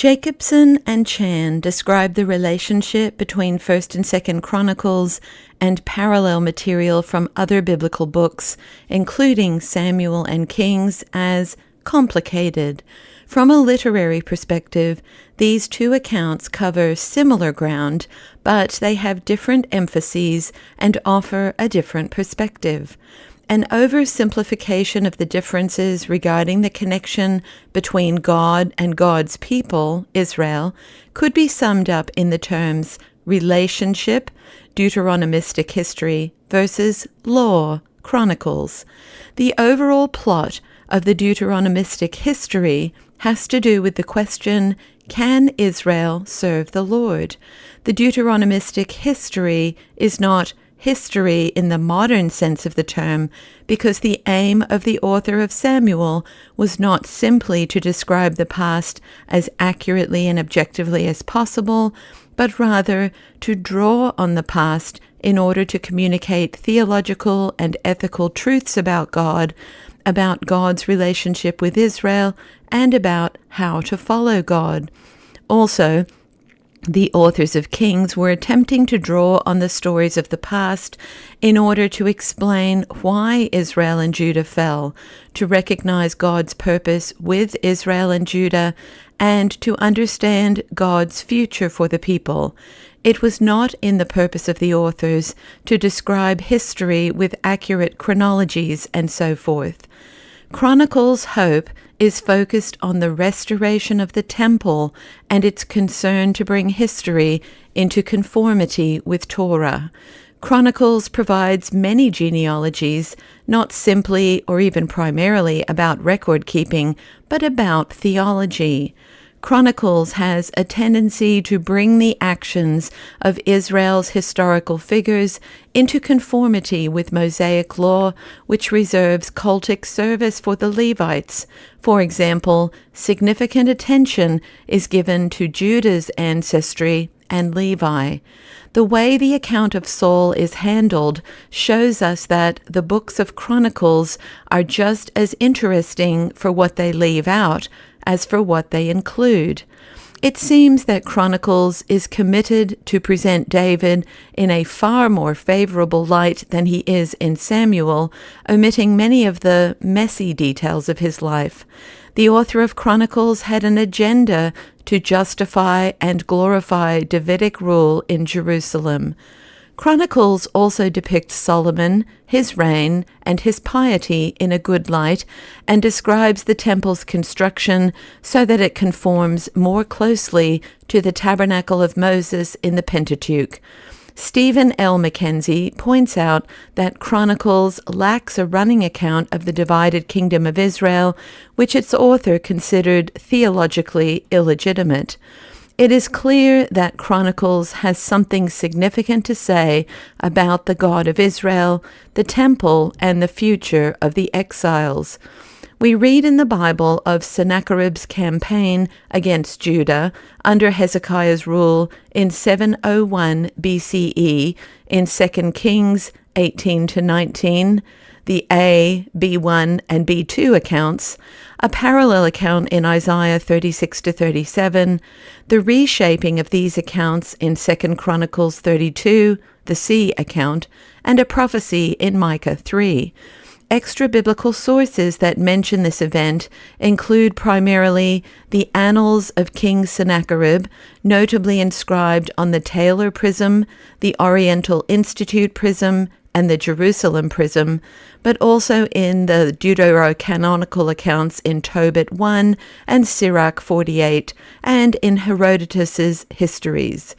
Jacobson and Chan describe the relationship between 1st and 2nd Chronicles and parallel material from other biblical books, including Samuel and Kings, as complicated. From a literary perspective, these two accounts cover similar ground, but they have different emphases and offer a different perspective. An oversimplification of the differences regarding the connection between God and God's people, Israel, could be summed up in the terms relationship, Deuteronomistic history, versus law, Chronicles. The overall plot of the Deuteronomistic history has to do with the question, can Israel serve the Lord? The Deuteronomistic history is not history in the modern sense of the term, because the aim of the author of Samuel was not simply to describe the past as accurately and objectively as possible, but rather to draw on the past in order to communicate theological and ethical truths about God, about God's relationship with Israel, and about how to follow God. Also, the authors of Kings were attempting to draw on the stories of the past in order to explain why Israel and Judah fell, to recognize God's purpose with Israel and Judah, and to understand God's future for the people. It was not in the purpose of the authors to describe history with accurate chronologies and so forth. Chronicles' hope is focused on the restoration of the temple and its concern to bring history into conformity with Torah. Chronicles provides many genealogies, not simply or even primarily about record keeping, but about theology. Chronicles has a tendency to bring the actions of Israel's historical figures into conformity with Mosaic law, which reserves cultic service for the Levites. For example, significant attention is given to Judah's ancestry and Levi. The way the account of Saul is handled shows us that the books of Chronicles are just as interesting for what they leave out as for what they include. It seems that Chronicles is committed to present David in a far more favorable light than he is in Samuel, omitting many of the messy details of his life. The author of Chronicles had an agenda to justify and glorify Davidic rule in Jerusalem. Chronicles also depicts Solomon, his reign, and his piety in a good light, and describes the temple's construction so that it conforms more closely to the tabernacle of Moses in the Pentateuch. Stephen L. Mackenzie points out that Chronicles lacks a running account of the divided kingdom of Israel, which its author considered theologically illegitimate. It is clear that Chronicles has something significant to say about the God of Israel, the temple, and the future of the exiles. We read in the Bible of Sennacherib's campaign against Judah under Hezekiah's rule in 701 BCE in 2 Kings 18-19, the A, B1, and B2 accounts, a parallel account in Isaiah 36-37, the reshaping of these accounts in 2 Chronicles 32, the C account, and a prophecy in Micah 3. Extra-biblical sources that mention this event include primarily the Annals of King Sennacherib, notably inscribed on the Taylor Prism, the Oriental Institute Prism, and the Jerusalem Prism, but also in the Deuterocanonical accounts in Tobit 1 and Sirach 48, and in Herodotus's histories.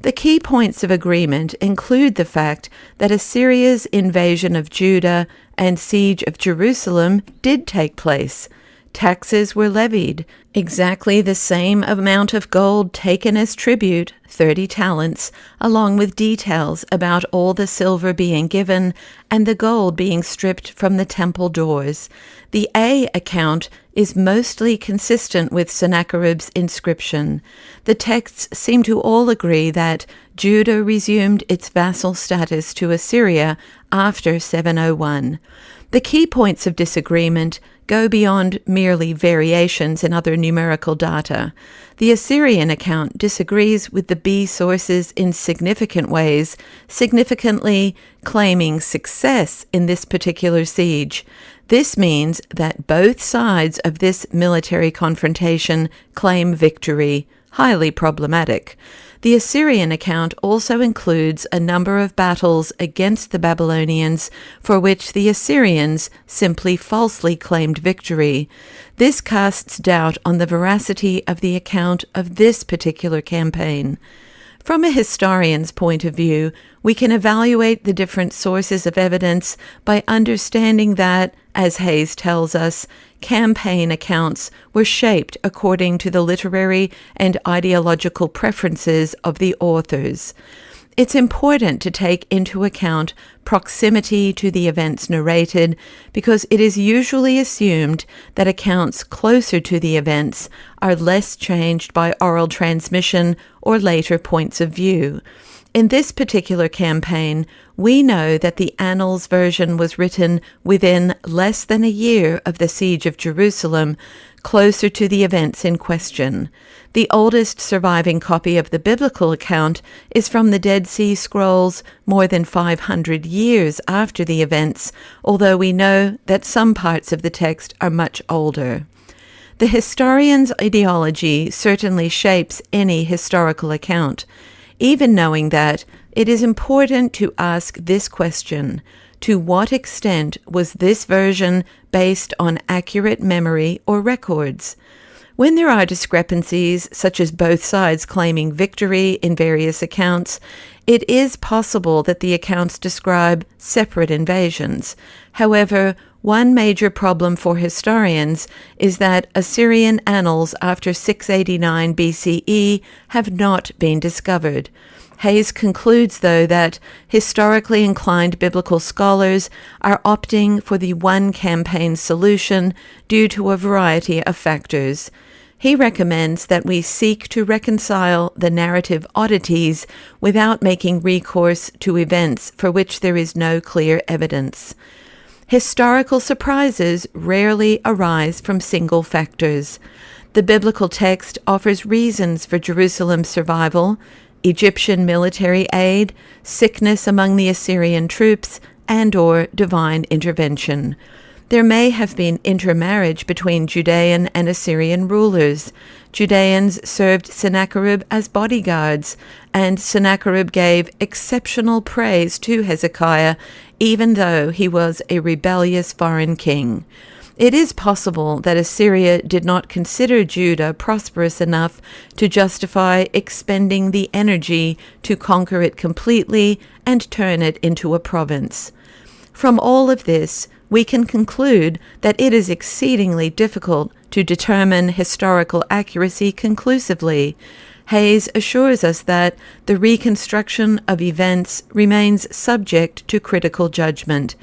The key points of agreement include the fact that Assyria's invasion of Judah and siege of Jerusalem did take place. Taxes were levied, exactly the same amount of gold taken as tribute, 30 talents, along with details about all the silver being given and the gold being stripped from the temple doors. The A account is mostly consistent with Sennacherib's inscription. The texts seem to all agree that Judah resumed its vassal status to Assyria after 701. The key points of disagreement go beyond merely variations in other numerical data. The Assyrian account disagrees with the B sources in significant ways, significantly claiming success in this particular siege. This means that both sides of this military confrontation claim victory, highly problematic. The Assyrian account also includes a number of battles against the Babylonians for which the Assyrians simply falsely claimed victory. This casts doubt on the veracity of the account of this particular campaign. From a historian's point of view, we can evaluate the different sources of evidence by understanding that, as Hayes tells us, campaign accounts were shaped according to the literary and ideological preferences of the authors. It's important to take into account proximity to the events narrated because it is usually assumed that accounts closer to the events are less changed by oral transmission or later points of view. In this particular campaign, we know that the Annals version was written within less than a year of the siege of Jerusalem, closer to the events in question. The oldest surviving copy of the biblical account is from the Dead Sea Scrolls more than 500 years after the events, although we know that some parts of the text are much older. The historian's ideology certainly shapes any historical account. Even knowing that, it is important to ask this question: to what extent was this version based on accurate memory or records? When there are discrepancies, such as both sides claiming victory in various accounts, it is possible that the accounts describe separate invasions. However, one major problem for historians is that Assyrian annals after 689 BCE have not been discovered. Hayes concludes, though, that historically inclined biblical scholars are opting for the one campaign solution due to a variety of factors. He recommends that we seek to reconcile the narrative oddities without making recourse to events for which there is no clear evidence. Historical surprises rarely arise from single factors. The biblical text offers reasons for Jerusalem's survival: Egyptian military aid, sickness among the Assyrian troops, and/or divine intervention. There may have been intermarriage between Judean and Assyrian rulers. Judeans served Sennacherib as bodyguards, and Sennacherib gave exceptional praise to Hezekiah, even though he was a rebellious foreign king. It is possible that Assyria did not consider Judah prosperous enough to justify expending the energy to conquer it completely and turn it into a province. From all of this, we can conclude that it is exceedingly difficult to determine historical accuracy conclusively. Hayes assures us that the reconstruction of events remains subject to critical judgment.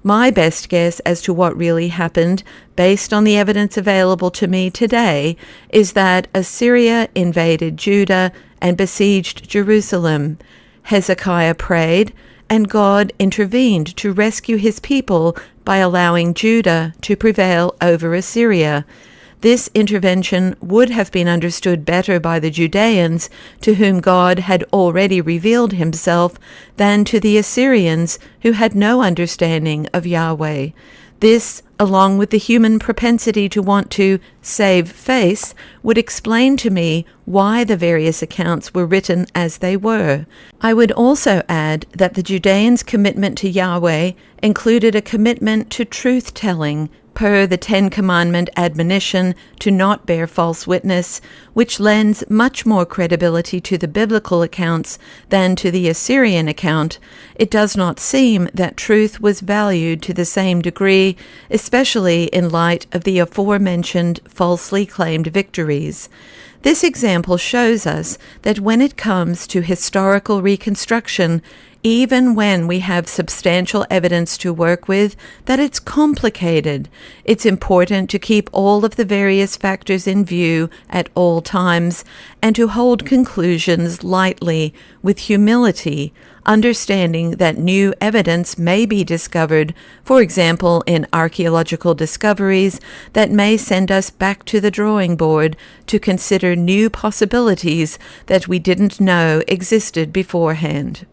My best guess as to what really happened, based on the evidence available to me today, is that Assyria invaded Judah and besieged Jerusalem. Hezekiah prayed, and God intervened to rescue his people by allowing Judah to prevail over Assyria. This intervention would have been understood better by the Judeans, to whom God had already revealed himself, than to the Assyrians, who had no understanding of Yahweh. This, along with the human propensity to want to save face, would explain to me why the various accounts were written as they were. I would also add that the Judeans' commitment to Yahweh included a commitment to truth-telling, per the Ten Commandment admonition to not bear false witness, which lends much more credibility to the biblical accounts than to the Assyrian account. It does not seem that truth was valued to the same degree, especially in light of the aforementioned falsely claimed victories. This example shows us that when it comes to historical reconstruction, even when we have substantial evidence to work with, that it's complicated. It's important to keep all of the various factors in view at all times and to hold conclusions lightly with humility, understanding that new evidence may be discovered, for example, in archaeological discoveries, that may send us back to the drawing board to consider new possibilities that we didn't know existed beforehand.